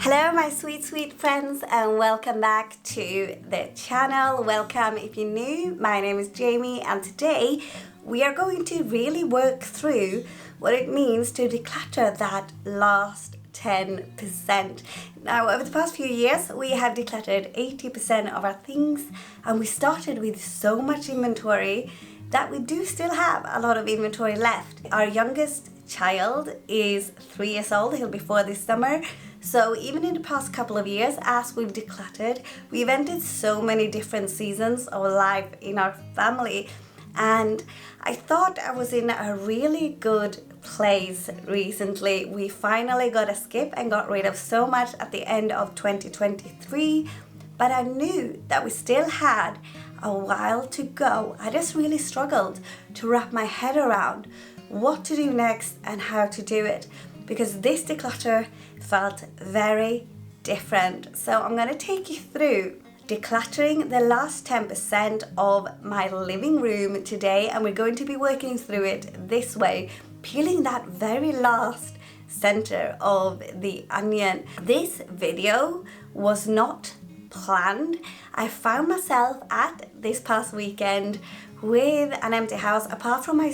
Hello my sweet friends, and welcome back to the channel. Welcome if you're new. My name is Jamie, and today we are going to really work through what it means to declutter that last 10%. Now, over the past few years we have decluttered 80% of our things, and we started with so much inventory that we do still have a lot of inventory left. Our youngest child is 3 years old. He'll be 4 this summer. So even in the past couple of years, as we've decluttered, we've entered so many different seasons of life in our family. And I thought I was in a really good place recently. We finally got a skip and got rid of so much at the end of 2023. But I knew that we still had a while to go. I just really struggled to wrap my head around what to do next and how to do it, because this declutter felt very different. So I'm going to take you through decluttering the last 10% of my living room today, and we're going to be working through it this way, peeling that very last center of the onion. This video was not planned. I found myself at this past weekend with an empty house, apart from my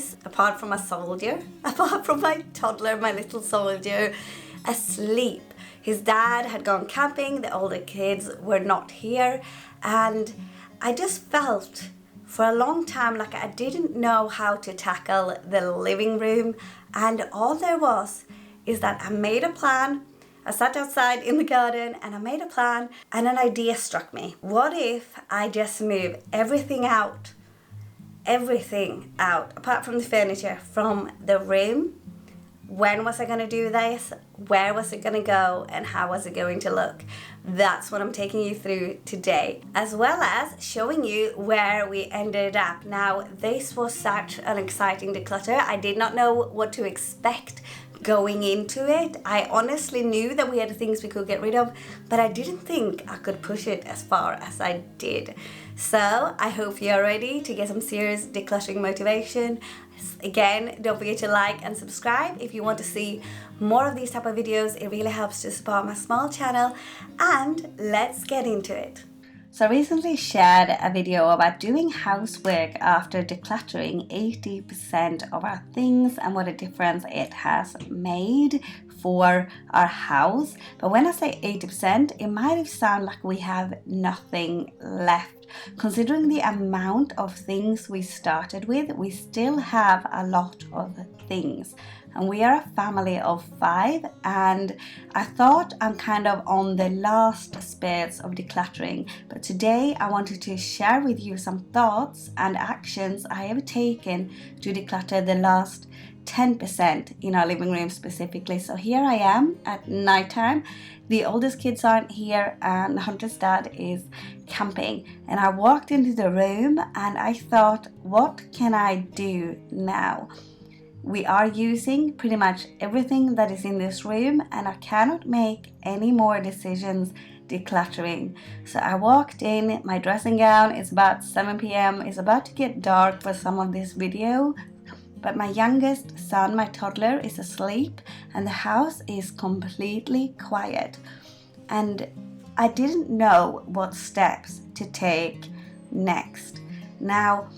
toddler, my little soldier, asleep. His dad had gone camping, the older kids were not here, and I just felt for a long time like I didn't know how to tackle the living room. And all there was is that I made a plan. I sat outside in the garden and I made a plan, and an idea struck me. What if I just move everything out apart from the furniture from the room? When was I going to do this? Where was it going to go? And how was it going to look? That's what I'm taking you through today, as well as showing you where we ended up. Now, this was such an exciting declutter. I did not know what to expect going into it. I honestly knew that we had things we could get rid of, but I didn't think I could push it as far as I did. So I hope you're ready to get some serious decluttering motivation. Again, don't forget to like and subscribe if you want to see more of these type of videos. It really helps to support my small channel, and let's get into it. So I recently shared a video about doing housework after decluttering 80% of our things and what a difference it has made for our house. But when I say 80%, it might have sounded like we have nothing left. Considering the amount of things we started with, we still have a lot of things. And we are a family of 5, and I thought I'm kind of on the last spurts of decluttering. But today I wanted to share with you some thoughts and actions I have taken to declutter the last 10% in our living room specifically. So here I am at nighttime. The oldest kids aren't here, and Hunter's dad is camping. And I walked into the room and I thought, what can I do now? We are using pretty much everything that is in this room, and I cannot make any more decisions decluttering. So I walked in, my dressing gown, it's about 7 p.m. It's about to get dark for some of this video, but my youngest son, my toddler, is asleep and the house is completely quiet. And I didn't know what steps to take next. Now,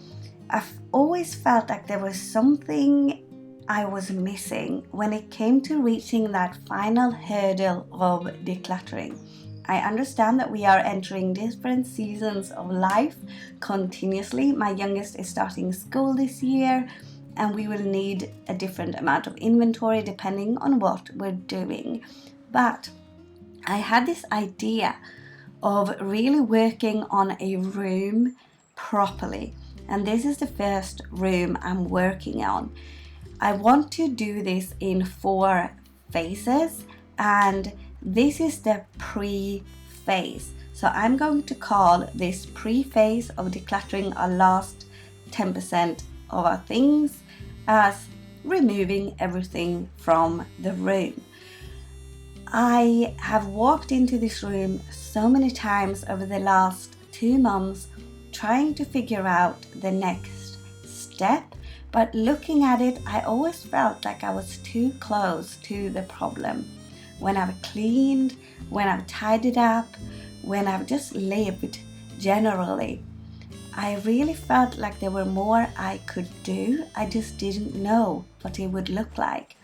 I've always felt like there was something I was missing when it came to reaching that final hurdle of decluttering. I understand that we are entering different seasons of life continuously. My youngest is starting school this year, and we will need a different amount of inventory depending on what we're doing. But I had this idea of really working on a room properly, and this is the first room I'm working on. I want to do this in 4 phases, and this is the pre-phase. So I'm going to call this pre-phase of decluttering our last 10% of our things as removing everything from the room. I have walked into this room so many times over the last 2 months trying to figure out the next step. But looking at it, I always felt like I was too close to the problem. when I've cleaned, when I've tidied up, when I've just lived generally. I really felt like there were more I could do. I just didn't know what it would look like.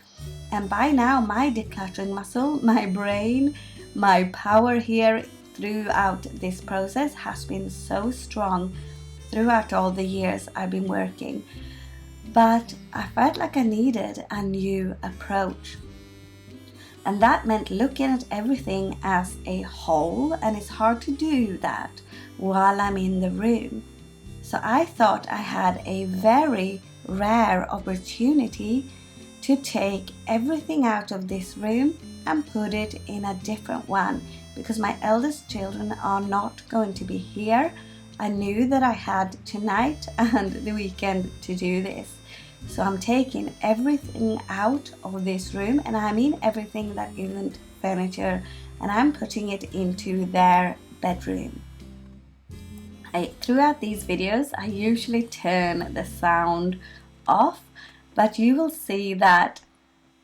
And by now, my decluttering muscle, my brain, my power here throughout this process has been so strong throughout all the years I've been working. But I felt like I needed a new approach. And that meant looking at everything as a whole, and it's hard to do that while I'm in the room. So I thought I had a very rare opportunity to take everything out of this room and put it in a different one, because my eldest children are not going to be here. I knew that I had tonight and the weekend to do this. So I'm taking everything out of this room, and I mean everything that isn't furniture, and I'm putting it into their bedroom. Throughout these videos, I usually turn the sound off, but you will see that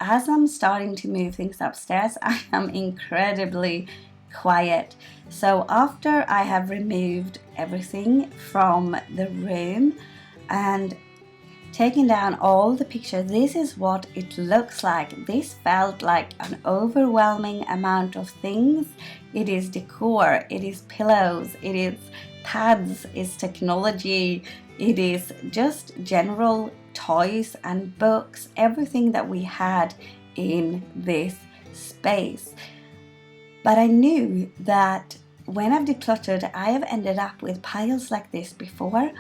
as I'm starting to move things upstairs, I am incredibly quiet. So after I have removed everything from the room and taking down all the pictures, this is what it looks like. This felt like an overwhelming amount of things. It is decor, it is pillows, it is pads, it's technology, it is just general toys and books, everything that we had in this space. But I knew that when I've decluttered, I have ended up with piles like this before,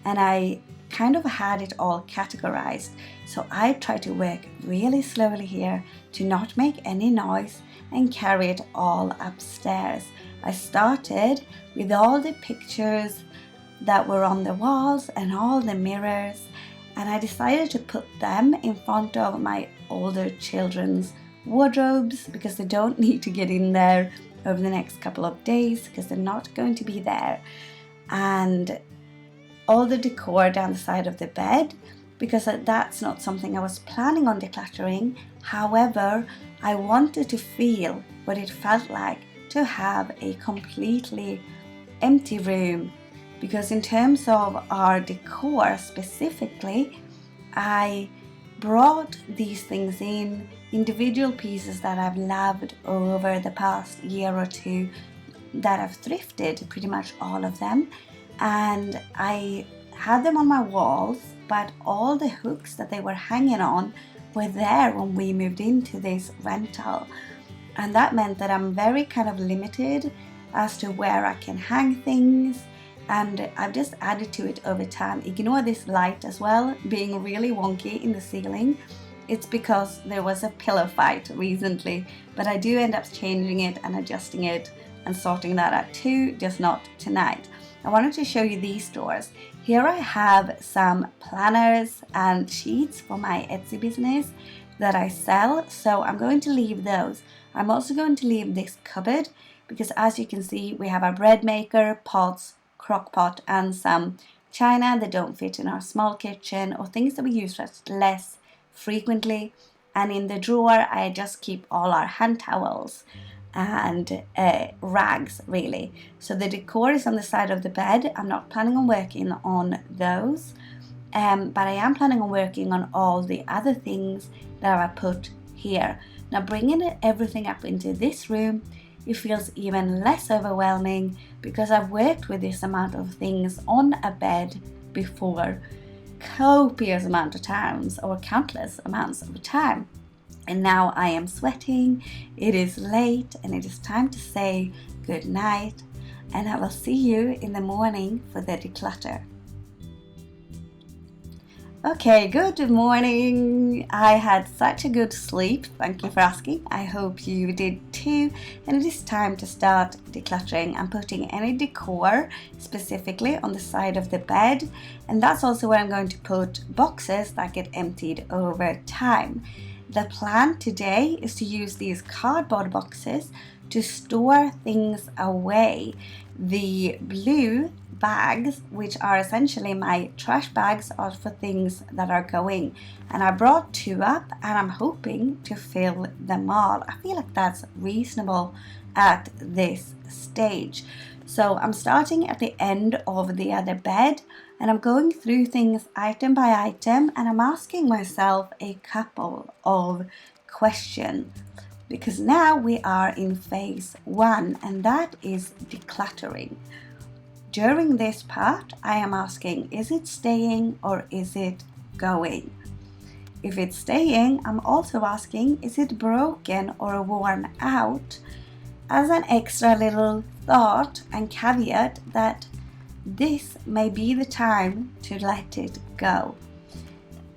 and I kind of had it all categorized. So I try to work really slowly here to not make any noise and carry it all upstairs. I started with all the pictures that were on the walls and all the mirrors, and I decided to put them in front of my older children's wardrobes, because they don't need to get in there over the next couple of days because they're not going to be there. And all the decor down the side of the bed, because that's not something I was planning on decluttering. However, I wanted to feel what it felt like to have a completely empty room, because in terms of our decor specifically, I brought these things in, individual pieces that I've loved over the past year or two, that I've thrifted, pretty much all of them, and I had them on my walls, but all the hooks that they were hanging on were there when we moved into this rental. And that meant that I'm very kind of limited as to where I can hang things, and I've just added to it over time. Ignore this light as well being really wonky in the ceiling. It's because there was a pillow fight recently, but I do end up changing it and adjusting it and sorting that out too, just not tonight. I wanted to show you these drawers. Here I have some planners and sheets for my Etsy business that I sell, so I'm going to leave those. I'm also going to leave this cupboard because, as you can see, we have our bread maker, pots, crock pot, and some china that don't fit in our small kitchen, or things that we use less frequently. And in the drawer I just keep all our hand towels and rags, really. So the decor is on the side of the bed. I'm not planning on working on those, but I am planning on working on all the other things that I put here. Now, bringing everything up into this room, it feels even less overwhelming because I've worked with this amount of things on a bed before, copious amount of times, or countless amounts of time. And now I am sweating, it is late, and it is time to say good night, and I will see you in the morning for the declutter. Okay, good morning. I had such a good sleep, thank you for asking. I hope you did too. And it is time to start decluttering. I'm putting any decor specifically on the side of the bed, and that's also where I'm going to put boxes that get emptied over time. The plan today is to use these cardboard boxes to store things away. The blue bags, which are essentially my trash bags, are for things that are going. And I brought 2 up and I'm hoping to fill them all. I feel like that's reasonable at this stage. So I'm starting at the end of the other bed and I'm going through things item by item, and I'm asking myself a couple of questions, because now we are in phase 1, and that is decluttering. During this part, I am asking, is it staying or is it going? If it's staying, I'm also asking, is it broken or worn out? As an extra little thought and caveat that this may be the time to let it go.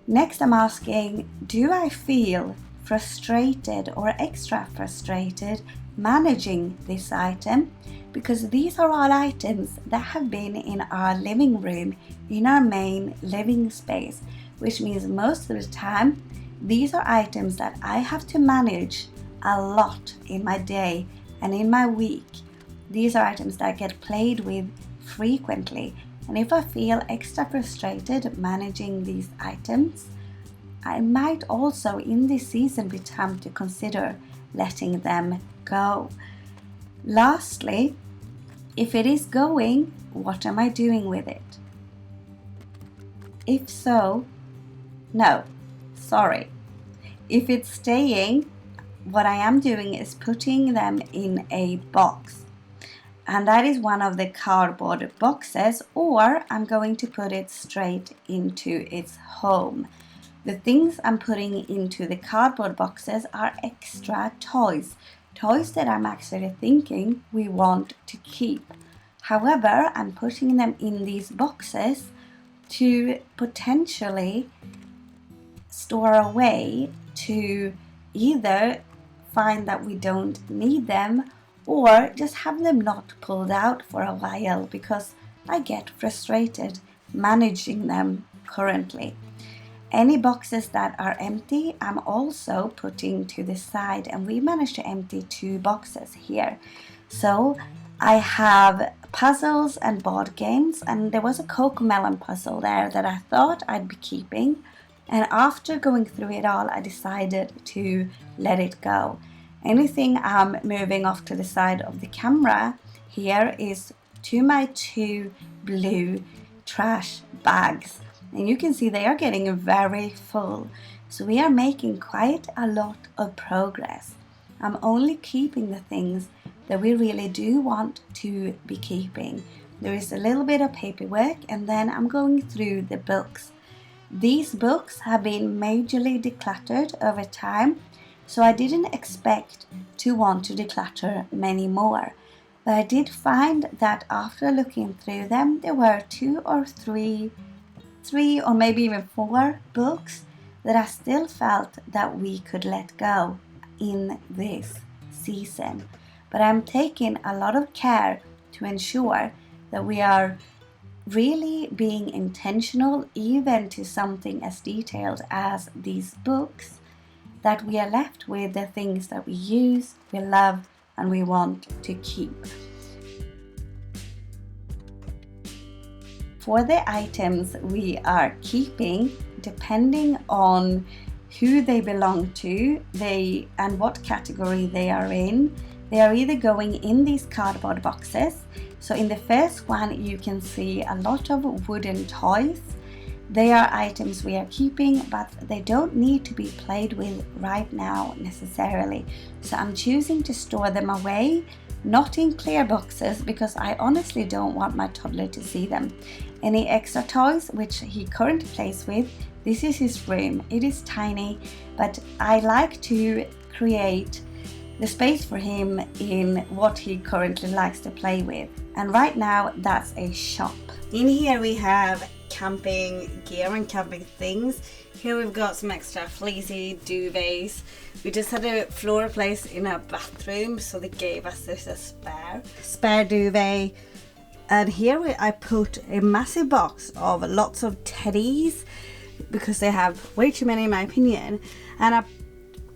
Next, I'm asking, do I feel frustrated or extra frustrated managing this item? Because these are all items that have been in our living room, in our main living space, which means most of the time these are items that I have to manage a lot in my day and in my week. These are items that get played with frequently, and if I feel extra frustrated managing these items, I might also in this season be time to consider letting them go. Lastly, if it is going, what am I doing with it? If so, no, sorry. If it's staying, what I am doing is putting them in a box. And that is one of the cardboard boxes, or I'm going to put it straight into its home. The things I'm putting into the cardboard boxes are extra toys that I'm actually thinking we want to keep. However, I'm putting them in these boxes to potentially store away, to either find that we don't need them or just have them not pulled out for a while, because I get frustrated managing them currently. Any boxes that are empty, I'm also putting to the side, and we managed to empty 2 boxes here. So I have puzzles and board games, and there was a Cocomelon puzzle there that I thought I'd be keeping, and after going through it all, I decided to let it go. Anything I'm moving off to the side of the camera here is to my 2 blue trash bags. And you can see they are getting very full. So we are making quite a lot of progress. I'm only keeping the things that we really do want to be keeping. There is a little bit of paperwork, and then I'm going through the books. These books have been majorly decluttered over time, so I didn't expect to want to declutter many more. But I did find that after looking through them, there were 2 or 3 or maybe even 4 books that I still felt that we could let go in this season. But I'm taking a lot of care to ensure that we are really being intentional, even to something as detailed as these books, that we are left with the things that we use, we love, and we want to keep. For the items we are keeping, depending on who they belong to, and what category they are in, they are either going in these cardboard boxes. So in the first one, you can see a lot of wooden toys. They are items we are keeping, but they don't need to be played with right now necessarily. So I'm choosing to store them away, not in clear boxes, because I honestly don't want my toddler to see them. Any extra toys which he currently plays with, this is his room. It is tiny, but I like to create the space for him in what he currently likes to play with. And right now, that's a shop. In here we have camping gear and camping things. Here we've got some extra fleecy duvets. We just had a floor replaced in our bathroom, so they gave us this a spare duvet. And here I put a massive box of lots of teddies, because they have way too many in my opinion, and I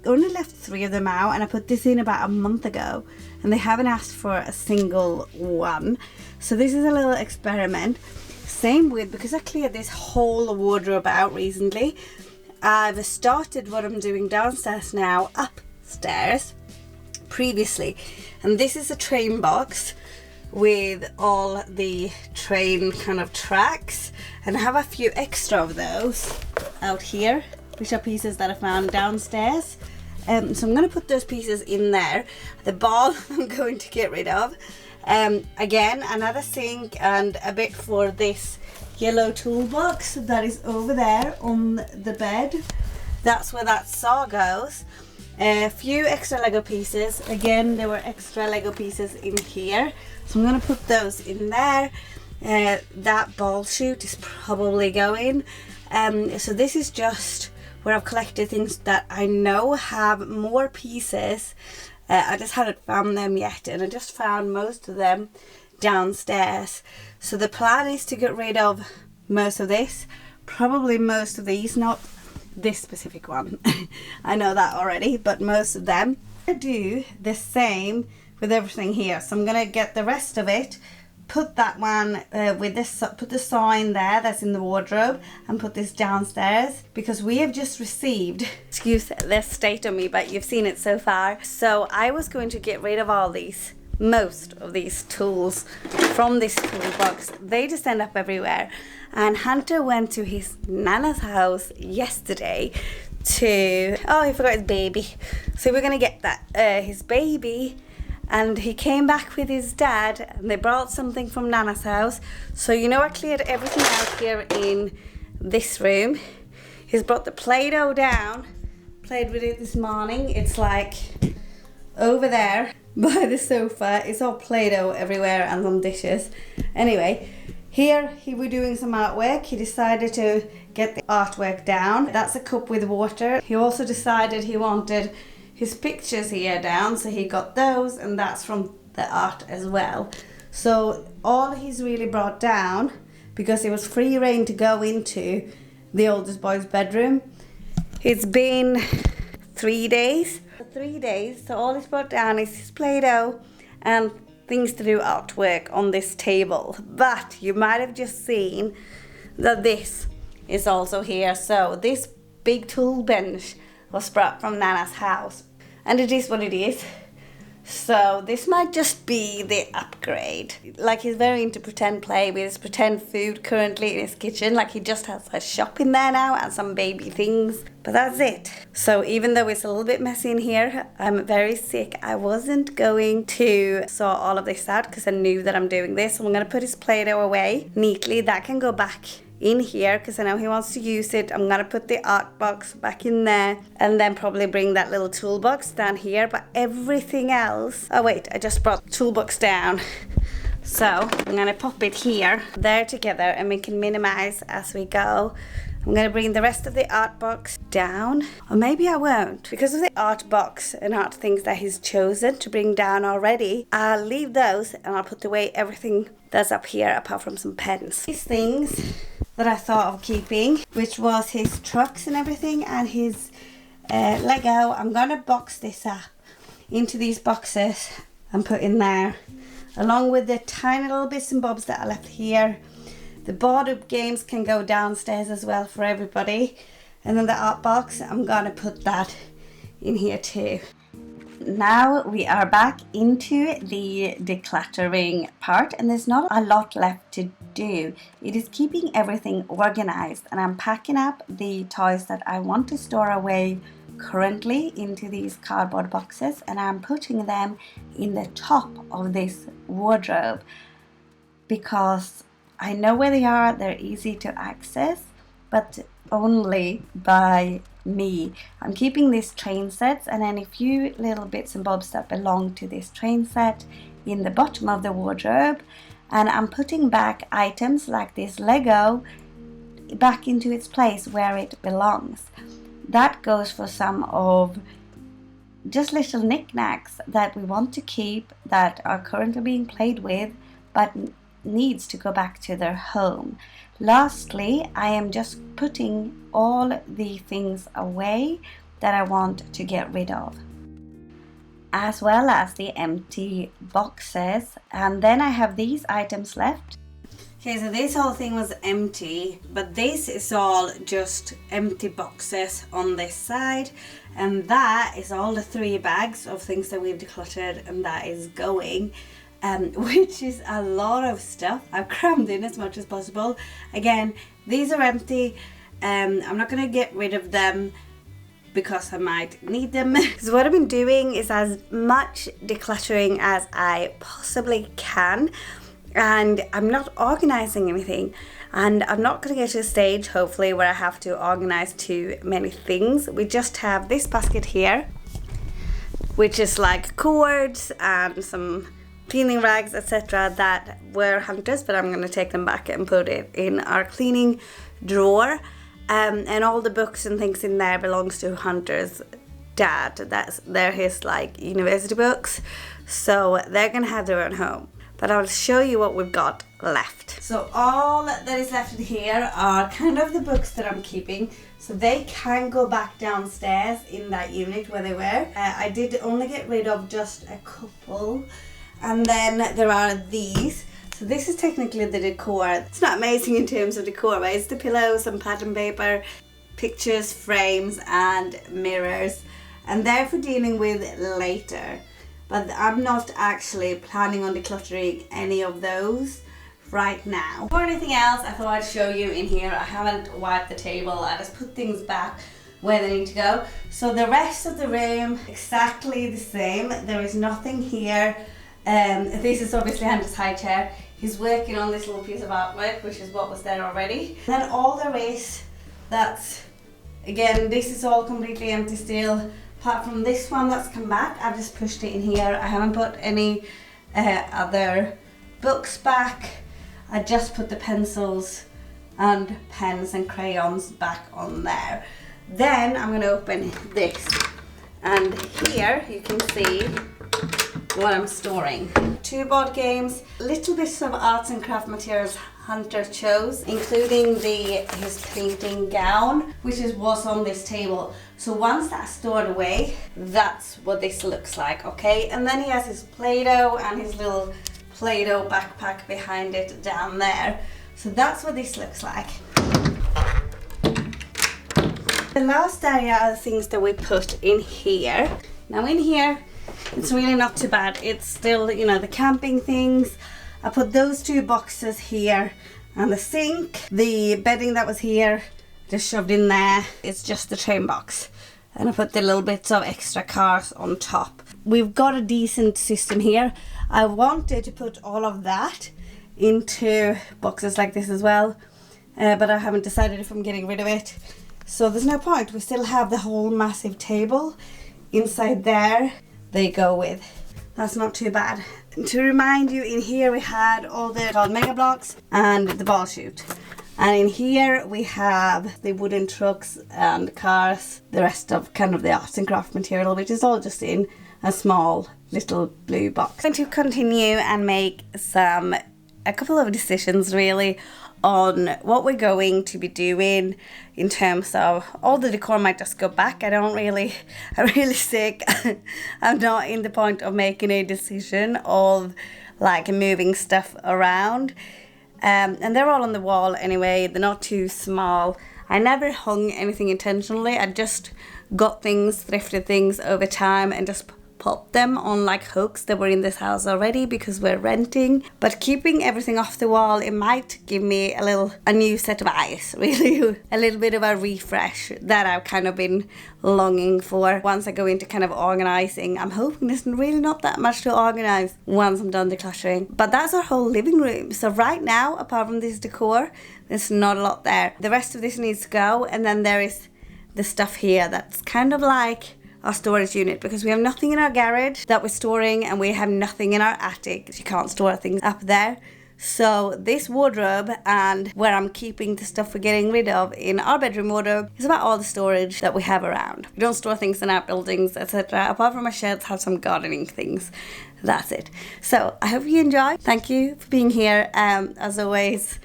only left 3 of them out, and I put this in about a month ago. and they haven't asked for a single one. So this is a little experiment. Same with, because I cleared this whole wardrobe out recently, I've started what I'm doing downstairs now, upstairs previously. And this is a train box with all the train kind of tracks, and I have a few extra of those out here, which are pieces that I found downstairs. So I'm going to put those pieces in there. The ball I'm going to get rid of. Again, another sink and a bit for this yellow toolbox that is over there on the bed. That's where that saw goes. A few extra Lego pieces. Again, there were extra Lego pieces in here, so I'm going to put those in there. That ball chute is probably going. So this is just where I've collected things that I know have more pieces. I just hadn't found them yet, and I just found most of them downstairs. So the plan is to get rid of most of this, probably most of these, not this specific one. I know that already, but most of them. I do the same with everything here, so I'm gonna get the rest of it, put that one with this, put the saw in there that's in the wardrobe, and put this downstairs, because we have just received, excuse the state of me, but you've seen it so far. So I was going to get rid of all these, most of these tools from this toolbox. They just end up everywhere. And Hunter went to his nana's house yesterday to, oh, he forgot his baby. So we're gonna get that, his baby, and he came back with his dad, and they brought something from nana's house. So you know, I cleared everything out here in this room. He's brought the Play-Doh down, played with it this morning. It's like over there by the sofa. It's all Play-Doh everywhere and some dishes. Anyway, here he was doing some artwork. He decided to get the artwork down. That's a cup with water. He also decided he wanted his pictures here down, so he got those, and that's from the art as well. So all he's really brought down, because it was free reign to go into the oldest boy's bedroom. It's been 3 days. 3 days, so all he's brought down is his Play-Doh and things to do artwork on this table. But you might have just seen that this is also here. So this big tool bench was brought from Nana's house, and it is what it is. So this might just be the upgrade. Like, he's very into pretend play with his pretend food currently in his kitchen. Like, he just has a shop in there now and some baby things. But that's it. So even though it's a little bit messy in here, I'm very sick. I wasn't going to sort all of this out because I knew that I'm doing this. So I'm going to put his Play-Doh away neatly. That can go back in here because I know he wants to use it. I'm gonna put the art box back in there, and then probably bring that little toolbox down here. But everything else, oh wait, I just brought the toolbox down. So I'm gonna pop it here, there together, and we can minimize as we go. I'm gonna bring the rest of the art box down, or maybe I won't, because of the art box and art things that he's chosen to bring down already. I'll leave those, and I'll put away everything that's up here apart from some pens. These things that I thought of keeping, which was his trucks and everything, and his Lego. I'm gonna box this up into these boxes and put in there, along with the tiny little bits and bobs that I left here. The board up games can go downstairs as well for everybody, and then the art box, I'm gonna put that in here too. Now we are back into the decluttering part, and there's not a lot left to do. It is keeping everything organized, and I'm packing up the toys that I want to store away currently into these cardboard boxes, and I'm putting them in the top of this wardrobe because I know where they are. They're easy to access, but only by me. I'm keeping these train sets and then a few little bits and bobs that belong to this train set in the bottom of the wardrobe, and I'm putting back items like this Lego back into its place where it belongs. That goes for some of just little knickknacks that we want to keep that are currently being played with but needs to go back to their home. Lastly, I am just putting all the things away that I want to get rid of. as well as the empty boxes. And then I have these items left. Okay, so this whole thing was empty, but this is all just empty boxes on this side. And that is all the 3 bags of things that we've decluttered, and that is going. Which is a lot of stuff. I've crammed in as much as possible. Again, these are empty. I'm not going to get rid of them because I might need them. So what I've been doing is as much decluttering as I possibly can. And I'm not organising anything, and I'm not going to get to a stage hopefully where I have to organise too many things. We just have this basket here, which is like cords and some cleaning rags, etc. that were Hunter's, but I'm going to take them back and put it in our cleaning drawer. And all the books and things in there belongs to Hunter's dad. They're his like university books, so they're going to have their own home. But I'll show you what we've got left. So all that is left in here are kind of the books that I'm keeping. So they can go back downstairs in that unit where they were. I did only get rid of just a couple. And then there are these. So this is technically the decor. It's not amazing in terms of decor, but it's the pillows and pattern paper, pictures, frames and mirrors. And they're for dealing with later. But I'm not actually planning on decluttering any of those right now. For anything else, I thought I'd show you in here. I haven't wiped the table. I just put things back where they need to go. So the rest of the room, exactly the same. There is nothing here. This is obviously Hunter's high chair. He's working on this little piece of artwork, which is what was there already. And then all there is, that's, again, this is all completely empty still. Apart from this one that's come back, I've just pushed it in here. I haven't put any other books back. I just put the pencils and pens and crayons back on there. Then I'm going to open this. And here you can see what I'm storing. 2 board games, little bits of arts and craft materials Hunter chose, including his painting gown, which was on this table. So once that's stored away, that's what this looks like, okay? And then he has his Play-Doh and his little Play-Doh backpack behind it down there. So that's what this looks like. The last area are the things that we put in here. Now in here, it's really not too bad. It's still, you know, the camping things. I put those 2 boxes here and the sink. The bedding that was here, just shoved in there. It's just the train box. And I put the little bits of extra cars on top. We've got a decent system here. I wanted to put all of that into boxes like this as well. But I haven't decided if I'm getting rid of it. So there's no point. We still have the whole massive table inside there. They go with. That's not too bad. And to remind you, in here we had all the called mega blocks and the ball chute. And in here we have the wooden trucks and cars, the rest of kind of the arts and craft material, which is all just in a small little blue box. I'm going to continue and make a couple of decisions really on what we're going to be doing in terms of all the decor might just go back. I'm really sick. I'm not in the point of making a decision of like moving stuff around. And they're all on the wall anyway. They're not too small. I never hung anything intentionally. I just got things, thrifted things over time and just pop them on like hooks that were in this house already because we're renting. But keeping everything off the wall, it might give me a new set of eyes, really. A little bit of a refresh that I've kind of been longing for. Once I go into kind of organising, I'm hoping there's really not that much to organise once I'm done decluttering. But that's our whole living room. So right now, apart from this decor, there's not a lot there. The rest of this needs to go, and then there is the stuff here that's kind of like our storage unit, because we have nothing in our garage that we're storing and we have nothing in our attic. You can't store things up there. So this wardrobe and where I'm keeping the stuff we're getting rid of in our bedroom wardrobe is about all the storage that we have around. We don't store things in our buildings, etc. Apart from our sheds, have some gardening things. That's it. So I hope you enjoy. Thank you for being here. As always,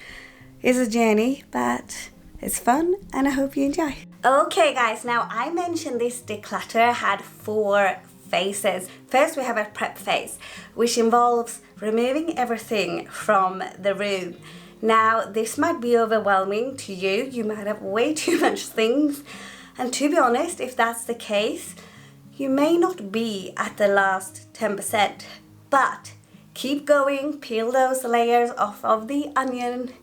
it's a journey, but it's fun and I hope you enjoy. Okay guys, now I mentioned this declutter had 4 phases. First, we have a prep phase, which involves removing everything from the room. Now, this might be overwhelming to you. You might have way too much things. And to be honest, if that's the case, you may not be at the last 10%. But keep going, peel those layers off of the onion,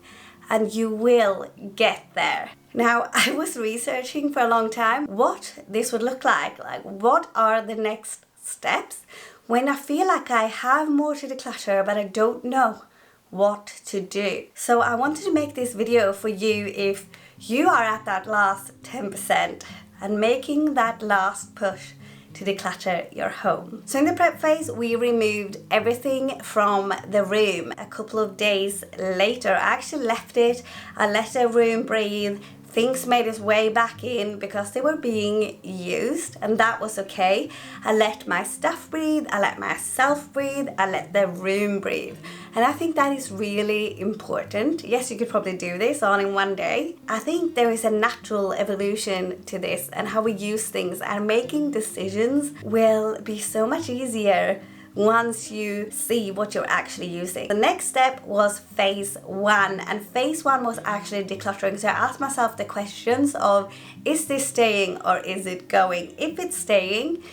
and you will get there. Now, I was researching for a long time what this would look like what are the next steps when I feel like I have more to declutter, but I don't know what to do. So I wanted to make this video for you if you are at that last 10% and making that last push to declutter your home. So in the prep phase, we removed everything from the room. A couple of days later, I actually left it. I let the room breathe. Things made its way back in because they were being used, and that was okay. I let my stuff breathe, I let myself breathe, I let the room breathe. And I think that is really important. Yes, you could probably do this all in one day. I think there is a natural evolution to this and how we use things, and making decisions will be so much easier once you see what you're actually using. The next step was phase 1, and phase 1 was actually decluttering. So I asked myself the questions of, is this staying or is it going? If it's staying,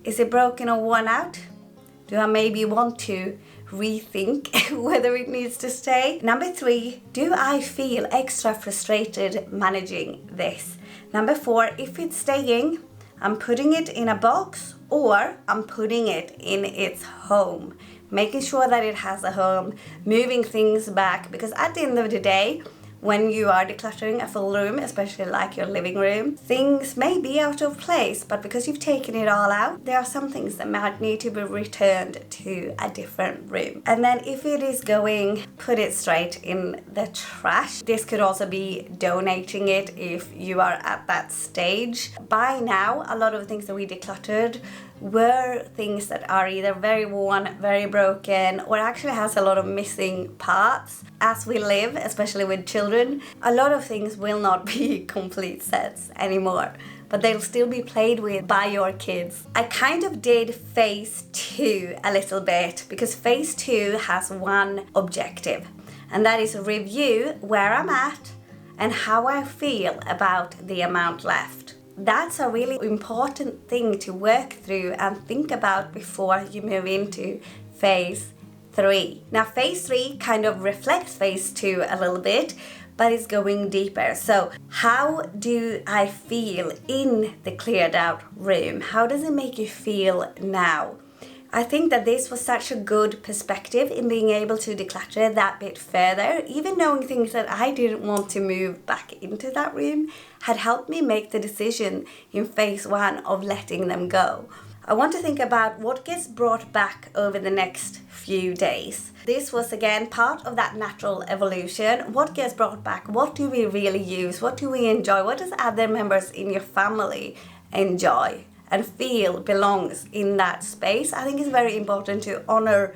is it broken or worn out? Do I maybe want to rethink whether it needs to stay? Number 3, do I feel extra frustrated managing this? Number 4, if it's staying, I'm putting it in a box or I'm putting it in its home, making sure that it has a home, moving things back, because at the end of the day, when you are decluttering a full room, especially like your living room, things may be out of place, but because you've taken it all out, there are some things that might need to be returned to a different room. And then if it is going, put it straight in the trash. This could also be donating it if you are at that stage. By now, a lot of the things that we decluttered were things that are either very worn, very broken, or actually has a lot of missing parts. As we live, especially with children, a lot of things will not be complete sets anymore, but they'll still be played with by your kids. I kind of did phase 2 a little bit, because phase 2 has one objective, and that is review where I'm at and how I feel about the amount left. That's a really important thing to work through and think about before you move into phase 3. Now, phase 3 kind of reflects phase 2 a little bit, but it's going deeper. So how do I feel in the cleared out room? How does it make you feel now? I think that this was such a good perspective in being able to declutter that bit further. Even knowing things that I didn't want to move back into that room had helped me make the decision in phase 1 of letting them go. I want to think about what gets brought back over the next few days. This was again part of that natural evolution. What gets brought back? What do we really use? What do we enjoy? What does other members in your family enjoy and feel belongs in that space? I think it's very important to honor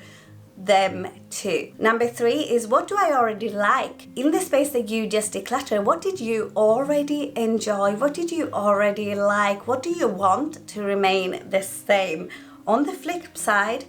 them too. Number 3 is, what do I already like? In the space that you just declutter, what did you already enjoy? What did you already like? What do you want to remain the same? On the flip side,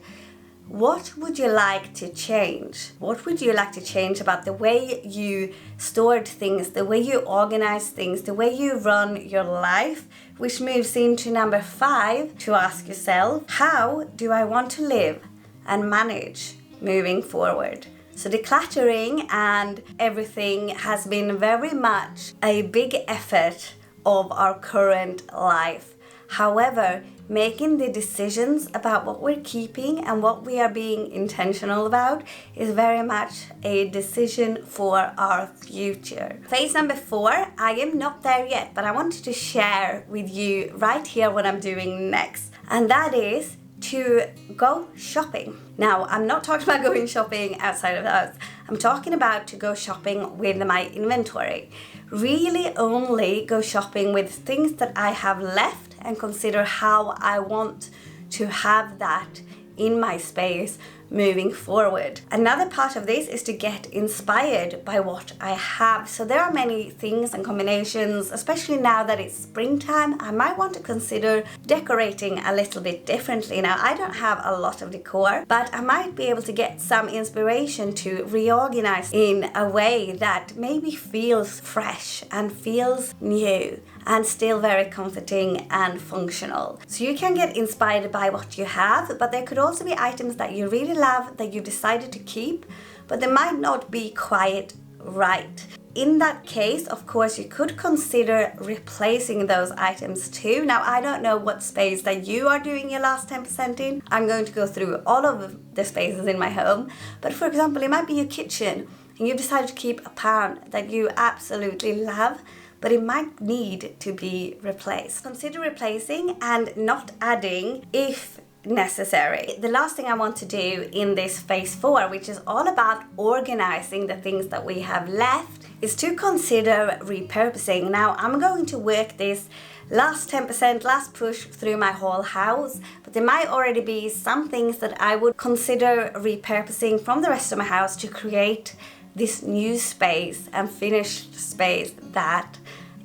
what would you like to change? What would you like to change about the way you stored things, the way you organize things, the way you run your life? Which moves into number 5, to ask yourself, how do I want to live and manage moving forward? So decluttering and everything has been very much a big effort of our current life. However, making the decisions about what we're keeping and what we are being intentional about is very much a decision for our future. Phase number 4, I am not there yet, but I wanted to share with you right here what I'm doing next. And that is to go shopping. Now, I'm not talking about going shopping outside of the house. I'm talking about to go shopping with my inventory. Really only go shopping with things that I have left and consider how I want to have that in my space moving forward. Another part of this is to get inspired by what I have. So there are many things and combinations, especially now that it's springtime. I might want to consider decorating a little bit differently. Now, I don't have a lot of decor, but I might be able to get some inspiration to reorganize in a way that maybe feels fresh and feels new and still very comforting and functional. So you can get inspired by what you have, but there could also be items that you really love that you've decided to keep, but they might not be quite right. In that case, of course, you could consider replacing those items too. Now, I don't know what space that you are doing your last 10% in. I'm going to go through all of the spaces in my home, but for example, it might be your kitchen and you decided to keep a pan that you absolutely love, but it might need to be replaced. Consider replacing and not adding if necessary. The last thing I want to do in this phase 4, which is all about organizing the things that we have left, is to consider repurposing. Now, I'm going to work this last 10%, last push through my whole house, but there might already be some things that I would consider repurposing from the rest of my house to create this new space and finished space that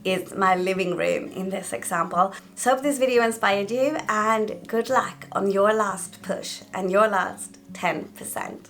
is my living room in this example. So hope this video inspired you, and good luck on your last push and your last 10%.